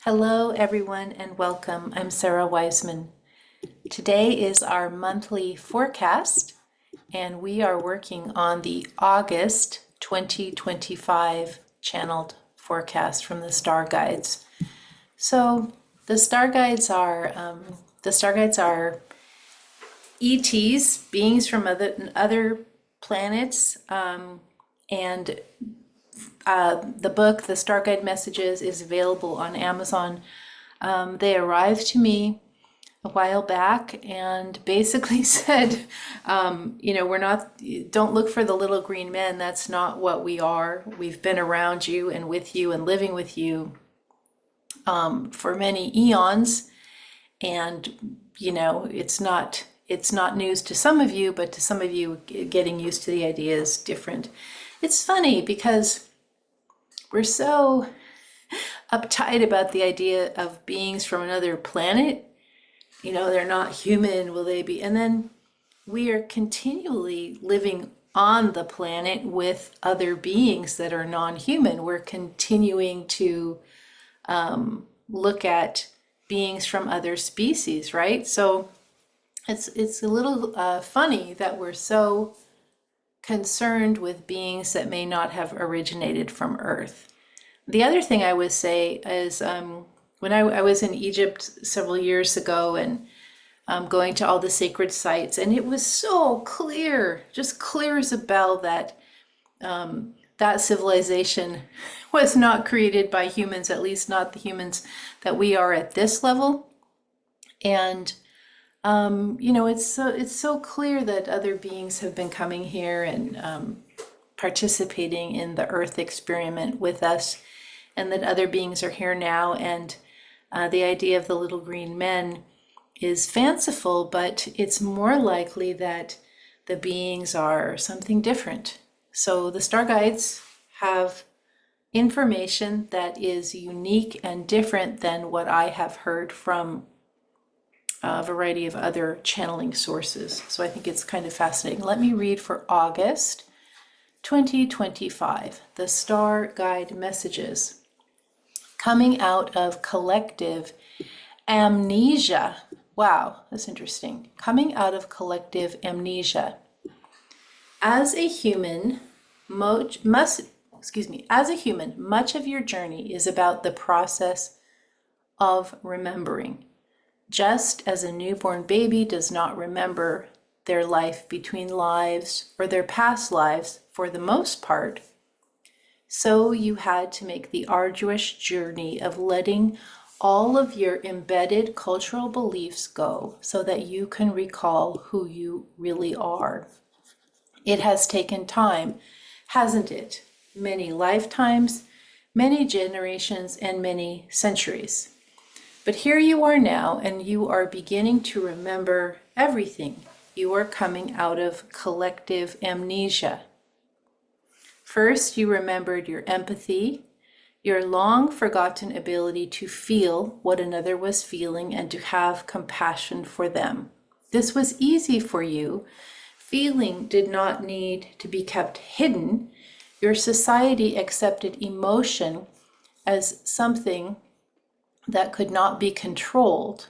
Hello, everyone, and welcome. I'm Sara Wiseman. Today is our monthly forecast, and we are working on the August 2025 channeled forecast from the StarGuides. So the StarGuides are ETs, beings from other planets, and the book, the StarGuide Messages, is available on Amazon. They arrived to me a while back and basically said, don't look for the little green men. That's not what we are. We've been around you and with you and living with you for many eons. And, it's not news to some of you, but to some of you, getting used to the idea is different. It's funny because we're so uptight about the idea of beings from another planet. They're not human, will they be? And then we are continually living on the planet with other beings that are non-human. We're continuing to look at beings from other species, right? So it's a little funny that we're so concerned with beings that may not have originated from Earth. The other thing I would say is when I was in Egypt several years ago and going to all the sacred sites, and it was so clear, just clear as a bell, that that civilization was not created by humans, at least not the humans that we are at this level. And it's so clear that other beings have been coming here and participating in the Earth experiment with us, and that other beings are here now. And the idea of the little green men is fanciful, but it's more likely that the beings are something different. So the Star Guides have information that is unique and different than what I have heard from a variety of other channeling sources. So I think it's kind of fascinating. Let me read for August 2025, the Star Guide Messages. Coming out of collective amnesia. Wow, that's interesting. Coming out of collective amnesia. As a human, much of your journey is about the process of remembering. Just as a newborn baby does not remember their life between lives or their past lives for the most part, so you had to make the arduous journey of letting all of your embedded cultural beliefs go so that you can recall who you really are. It has taken time, hasn't it? Many lifetimes, many generations, and many centuries. But here you are now, and you are beginning to remember everything. You are coming out of collective amnesia. First, you remembered your empathy, your long forgotten ability to feel what another was feeling and to have compassion for them. This was easy for you. Feeling did not need to be kept hidden. Your society accepted emotion as something that could not be controlled.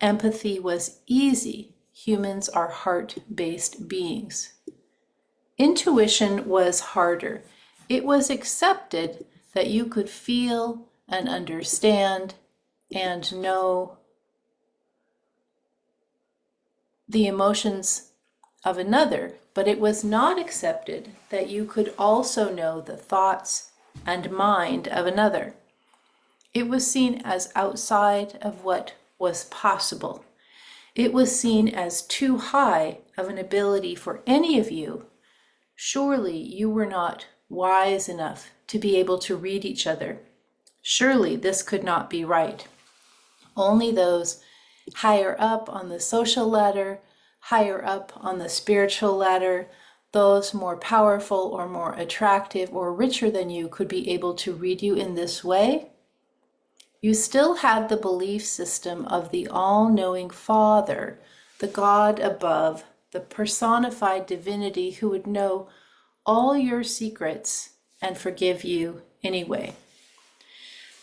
Empathy was easy. Humans are heart-based beings. Intuition was harder. It was accepted that you could feel and understand and know the emotions of another, but it was not accepted that you could also know the thoughts and mind of another. It was seen as outside of what was possible. It was seen as too high of an ability for any of you. Surely you were not wise enough to be able to read each other. Surely this could not be right. Only those higher up on the social ladder, higher up on the spiritual ladder, those more powerful or more attractive or richer than you could be able to read you in this way. You still had the belief system of the all-knowing Father, the God above, the personified divinity who would know all your secrets and forgive you anyway.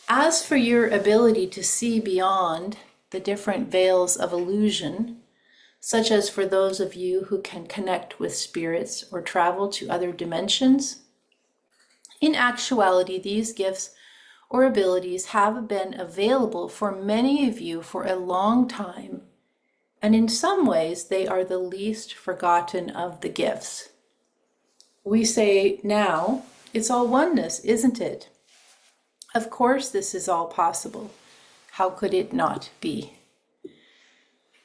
As for your ability to see beyond the different veils of illusion, such as for those of you who can connect with spirits or travel to other dimensions, in actuality, these gifts or abilities have been available for many of you for a long time, and in some ways they are the least forgotten of the gifts. We say now, it's all oneness, isn't it? Of course this is all possible. How could it not be?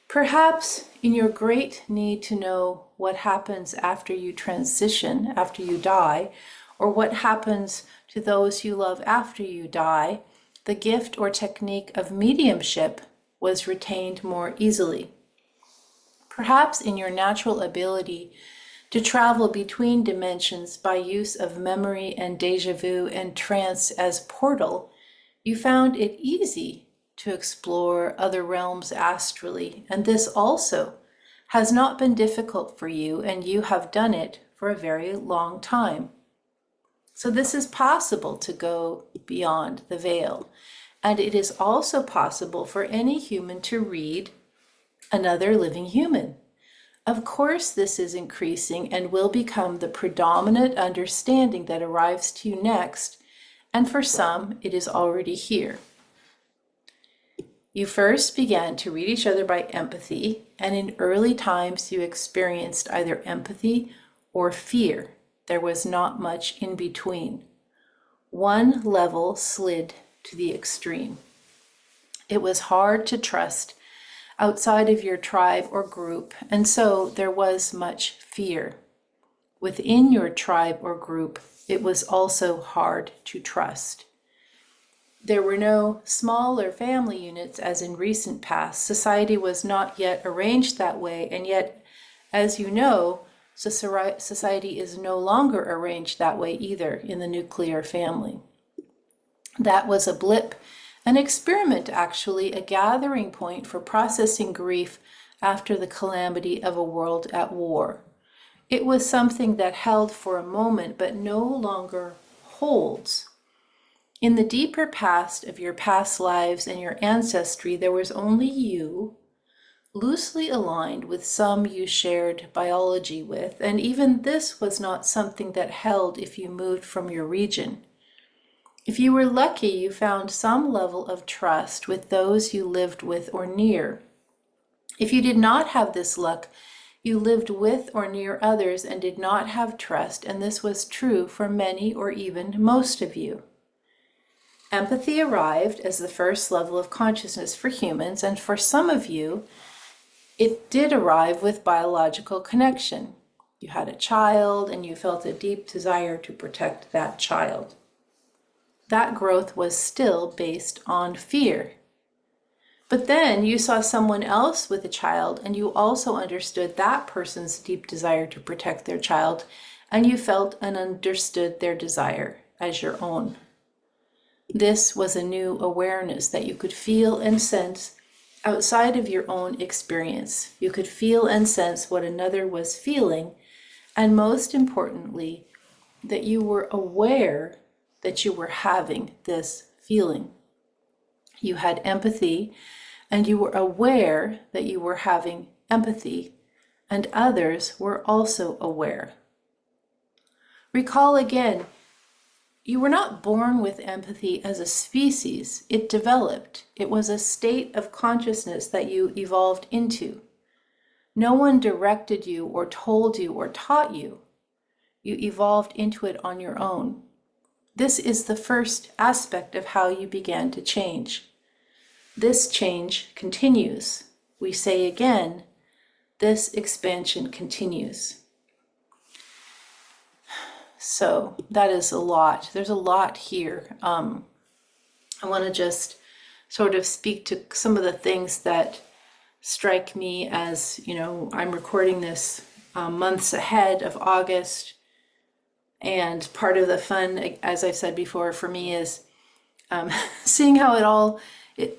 Perhaps in your great need to know what happens after you transition, after you die, or what happens to those you love after you die, the gift or technique of mediumship was retained more easily. Perhaps in your natural ability to travel between dimensions by use of memory and déjà vu and trance as portal, you found it easy to explore other realms astrally, and this also has not been difficult for you, and you have done it for a very long time. So this is possible to go beyond the veil, and it is also possible for any human to read another living human. Of course, this is increasing and will become the predominant understanding that arrives to you next, and for some, it is already here. You first began to read each other by empathy, and in early times you experienced either empathy or fear. There was not much in between. One level slid to the extreme. It was hard to trust outside of your tribe or group, and so there was much fear. Within your tribe or group, it was also hard to trust. There were no smaller family units as in recent past. Society was not yet arranged that way, and yet, as you know, society is no longer arranged that way either in the nuclear family. That was a blip, an experiment actually, a gathering point for processing grief after the calamity of a world at war. It was something that held for a moment but no longer holds. In the deeper past of your past lives and your ancestry, there was only you, loosely aligned with some you shared biology with, and even this was not something that held if you moved from your region. If you were lucky, you found some level of trust with those you lived with or near. If you did not have this luck, you lived with or near others and did not have trust, and this was true for many or even most of you. Empathy arrived as the first level of consciousness for humans, and for some of you, it did arrive with biological connection. You had a child and you felt a deep desire to protect that child. That growth was still based on fear. But then you saw someone else with a child and you also understood that person's deep desire to protect their child, and you felt and understood their desire as your own. This was a new awareness that you could feel and sense outside of your own experience. You could feel and sense what another was feeling, and most importantly, that you were aware that you were having this feeling. You had empathy, and you were aware that you were having empathy, and others were also aware. Recall again, you were not born with empathy as a species. It developed. It was a state of consciousness that you evolved into. No one directed you or told you or taught you. You evolved into it on your own. This is the first aspect of how you began to change. This change continues. We say again, this expansion continues. So that is a lot. There's a lot here. I want to just sort of speak to some of the things that strike me as, I'm recording this months ahead of August. And part of the fun, as I've said before, for me is seeing how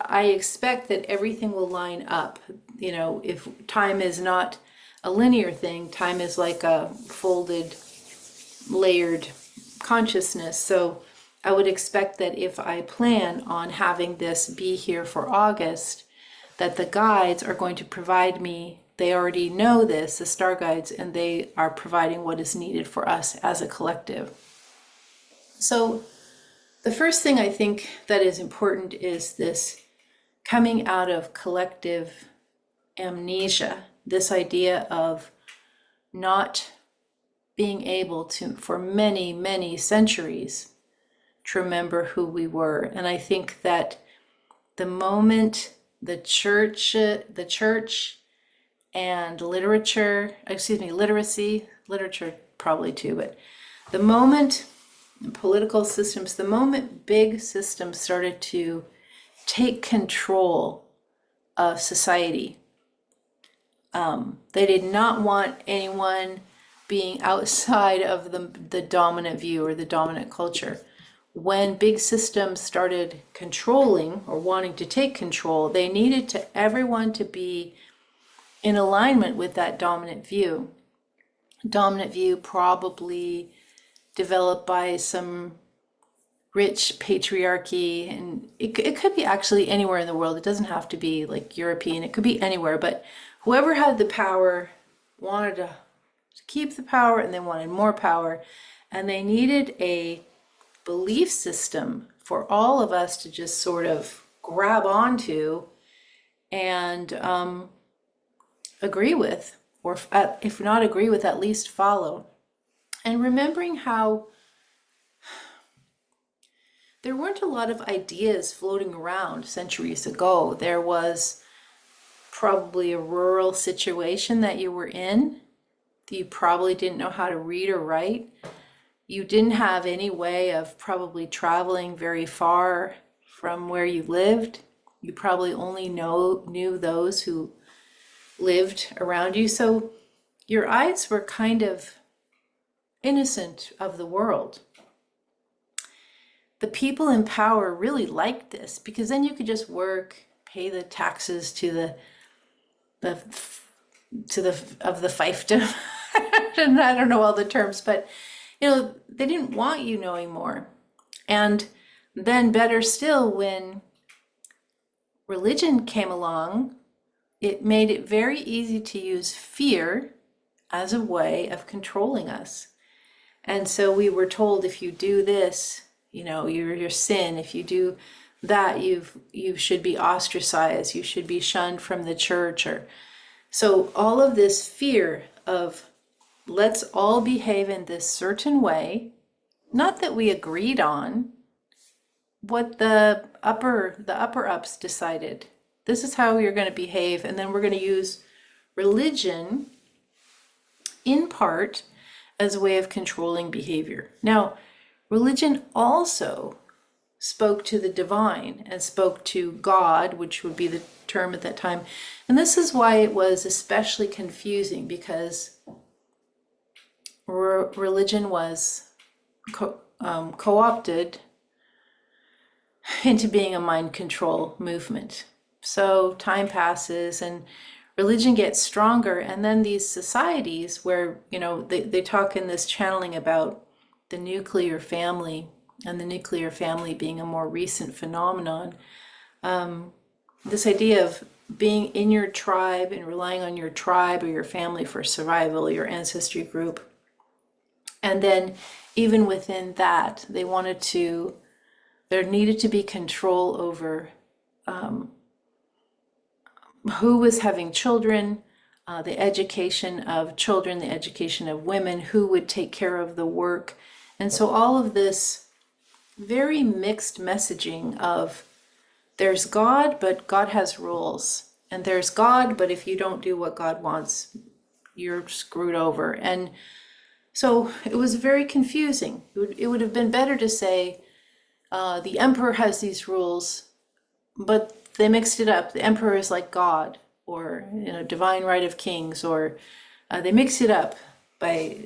I expect that everything will line up. If time is not a linear thing, time is like a folded, layered consciousness. So I would expect that if I plan on having this be here for August, that the guides are going to provide me, they already know this, the Star Guides, and they are providing what is needed for us as a collective. So the first thing I think that is important is this coming out of collective amnesia, this idea of not being able to, for many, many centuries, to remember who we were. And I think that the moment the church and literature, literature probably too, but the moment political systems, the moment big systems started to take control of society, they did not want anyone being outside of the dominant view or the dominant culture. When big systems started controlling or wanting to take control, they needed everyone to be in alignment with that dominant view. Dominant view probably developed by some rich patriarchy, and it could be actually anywhere in the world. It doesn't have to be like European, it could be anywhere, but whoever had the power wanted to keep the power, and they wanted more power, and they needed a belief system for all of us to just sort of grab onto and agree with, or if not agree with, at least follow. And remembering how there weren't a lot of ideas floating around centuries ago. There was probably a rural situation that you were in. You probably didn't know how to read or write. You didn't have any way of probably traveling very far from where you lived. You probably only knew those who lived around you. So your eyes were kind of innocent of the world. The people in power really liked this, because then you could just work, pay the taxes to the fiefdom. And I don't know all the terms, but they didn't want you knowing more. And then better still, when religion came along, it made it very easy to use fear as a way of controlling us. And so we were told, if you do this, you're your sin. If you do that, you should be ostracized. You should be shunned from the church. So all of this fear of, let's all behave in this certain way, not that we agreed on, what the upper ups decided. This is how you're going to behave, and then we're going to use religion in part as a way of controlling behavior. Now, religion also spoke to the divine and spoke to God, which would be the term at that time. And this is why it was especially confusing, because religion was co-opted into being a mind control movement. So time passes and religion gets stronger, and then these societies where, they talk in this channeling about the nuclear family, and the nuclear family being a more recent phenomenon. This idea of being in your tribe and relying on your tribe or your family for survival, your ancestry group. And then even within that, there needed to be control over who was having children, the education of children, the education of women, who would take care of the work. And so all of this very mixed messaging of, there's God, but God has rules. And there's God, but if you don't do what God wants, you're screwed over. And so it was very confusing. It would have been better to say, the emperor has these rules, but they mixed it up. The emperor is like God, or divine right of kings, or they mix it up by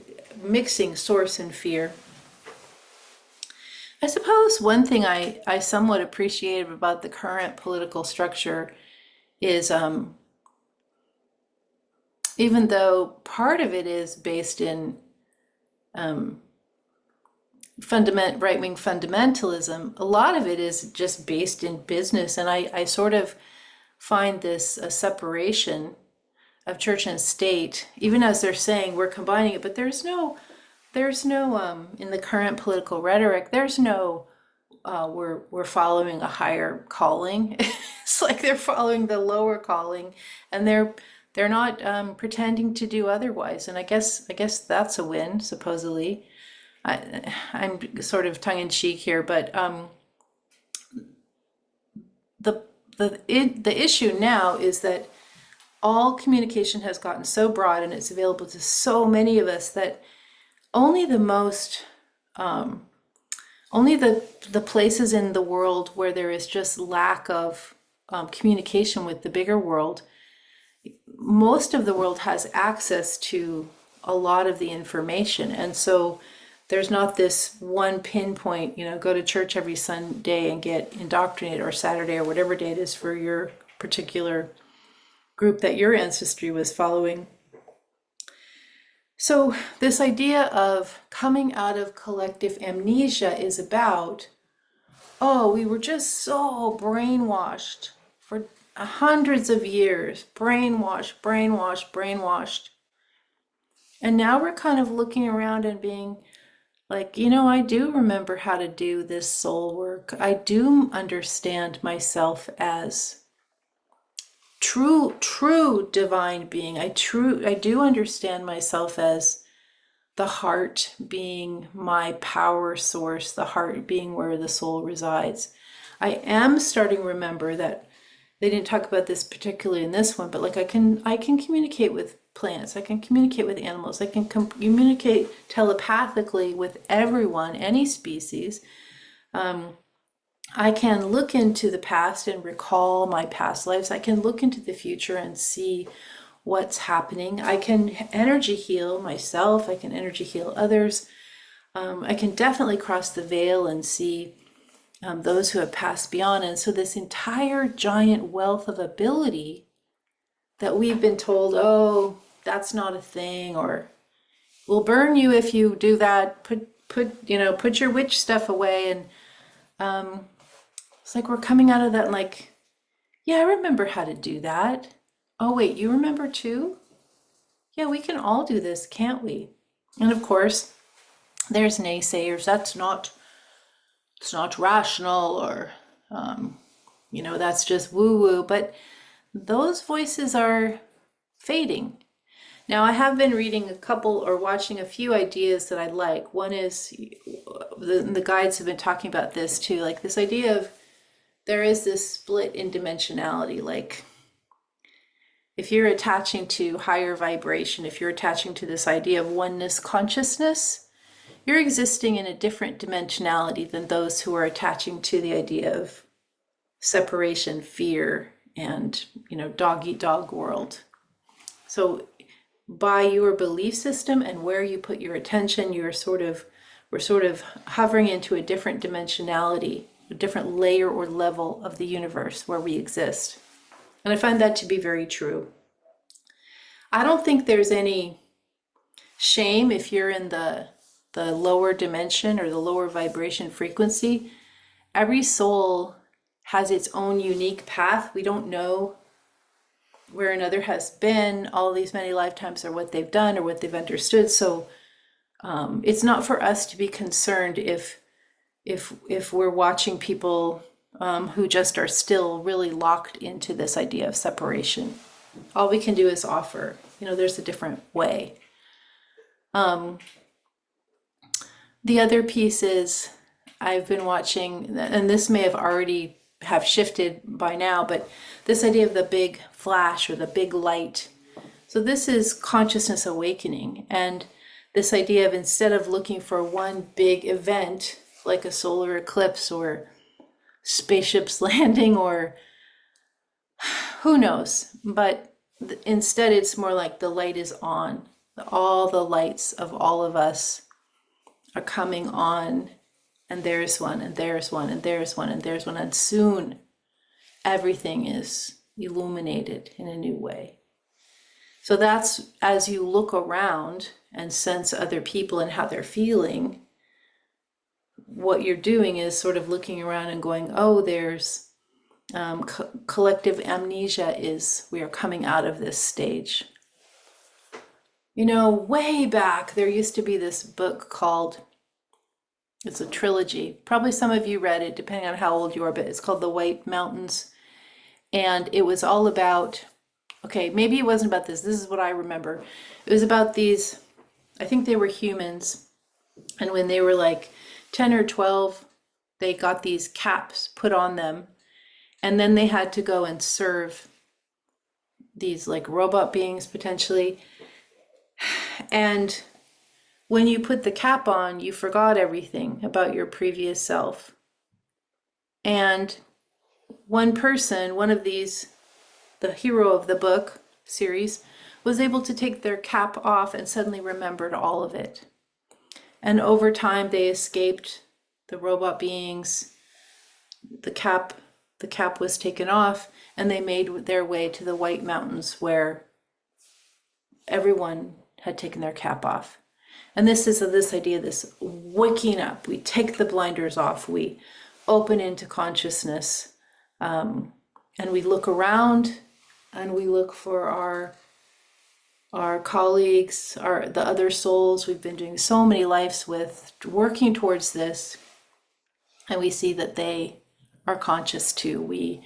mixing source and fear. I suppose one thing I somewhat appreciate about the current political structure is, even though part of it is based in right-wing fundamentalism, a lot of it is just based in business. And I sort of find this a separation of church and state, even as they're saying we're combining it, but there's no in the current political rhetoric, there's no we're following a higher calling. It's like they're following the lower calling, and they're not pretending to do otherwise. And I guess that's a win, supposedly. I'm sort of tongue in cheek here, but the issue now is that all communication has gotten so broad and it's available to so many of us that only the most only the places in the world where there is just lack of communication with the bigger world, most of the world has access to a lot of the information. And so there's not this one pinpoint, go to church every Sunday and get indoctrinated, or Saturday, or whatever day it is for your particular group that your ancestry was following. So this idea of coming out of collective amnesia is about, we were just so brainwashed for hundreds of years, brainwashed. And now we're kind of looking around and being like, I do remember how to do this soul work. I do understand myself as true divine being. I do understand myself as the heart being my power source, the heart being where the soul resides. I am starting to remember that they didn't talk about this particularly in this one, but like I can communicate with plants, I can communicate with animals, I can communicate telepathically with everyone, any species. I can look into the past and recall my past lives. I can look into the future and see what's happening. I can energy heal myself. I can energy heal others. I can definitely cross the veil and see those who have passed beyond. And so this entire giant wealth of ability that we've been told, that's not a thing, or we'll burn you if you do that. Put your witch stuff away. And it's like we're coming out of that and like, yeah, I remember how to do that. Oh, wait, you remember too? Yeah, we can all do this, can't we? And of course, there's naysayers. It's not rational, or, that's just woo-woo. But those voices are fading. Now, I have been reading a couple or watching a few ideas that I like. One is, the guides have been talking about this too, like this idea of there is this split in dimensionality. Like if you're attaching to higher vibration, if you're attaching to this idea of oneness consciousness, you're existing in a different dimensionality than those who are attaching to the idea of separation, fear, and dog eat dog world. So by your belief system and where you put your attention, we're sort of hovering into a different dimensionality, a different layer or level of the universe where we exist. And I find that to be very true. I don't think there's any shame if you're in the lower dimension or the lower vibration frequency. Every soul has its own unique path. We don't know where another has been all these many lifetimes, or what they've done or what they've understood. So it's not for us to be concerned if we're watching people who just are still really locked into this idea of separation. All we can do is offer, there's a different way. The other piece is I've been watching, and this may have already have shifted by now, but this idea of the big flash or the big light. So this is consciousness awakening, and this idea of, instead of looking for one big event like a solar eclipse or spaceships landing or who knows, but instead it's more like the light is on. All the lights of all of us are coming on, and there's one, and there's one, and there's one, and there's one, and soon everything is illuminated in a new way. So that's, as you look around and sense other people and how they're feeling, what you're doing is sort of looking around and going, oh, there's collective amnesia we are coming out of this stage. You know, way back, there used to be this book called, it's a trilogy. Probably some of you read it, depending on how old you are, but it's called The White Mountains. And it was all about, okay, maybe it wasn't about this. This is what I remember. It was about these, I think they were humans. And when they were like 10 or 12, they got these caps put on them. And then they had to go and serve these like robot beings potentially. And when you put the cap on, you forgot everything about your previous self. And one person, one of these, the hero of the book series, was able to take their cap off and suddenly remembered all of it. And over time, they escaped the robot beings. The cap was taken off, and they made their way to the White Mountains where everyone had taken their cap off. And this is this idea, this waking up. We take the blinders off. We open into consciousness, and we look around, and we look for our colleagues, the other souls we've been doing so many lives with, working towards this, and we see that they are conscious too. We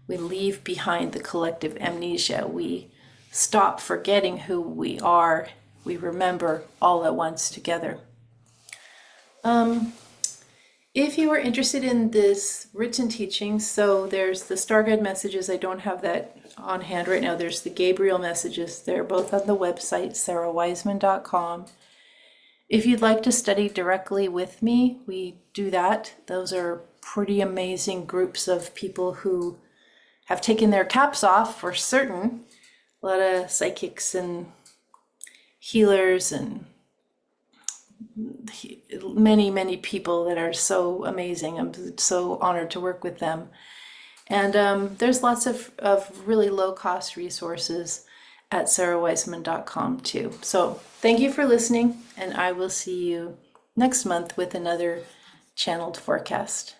leave behind the collective amnesia. We stop forgetting who we are. We remember all at once together. If you are interested in this written teaching, so there's the StarGuide messages. I don't have that on hand right now. There's the Gabriel messages. They're both on the website, sarawiseman.com. If you'd like to study directly with me, we do that. Those are pretty amazing groups of people who have taken their caps off for certain. A lot of psychics and healers and many people that are so amazing. I'm so honored to work with them. And there's lots of really low-cost resources at sarawiseman.com too. So thank you for listening, and I will see you next month with another channeled forecast.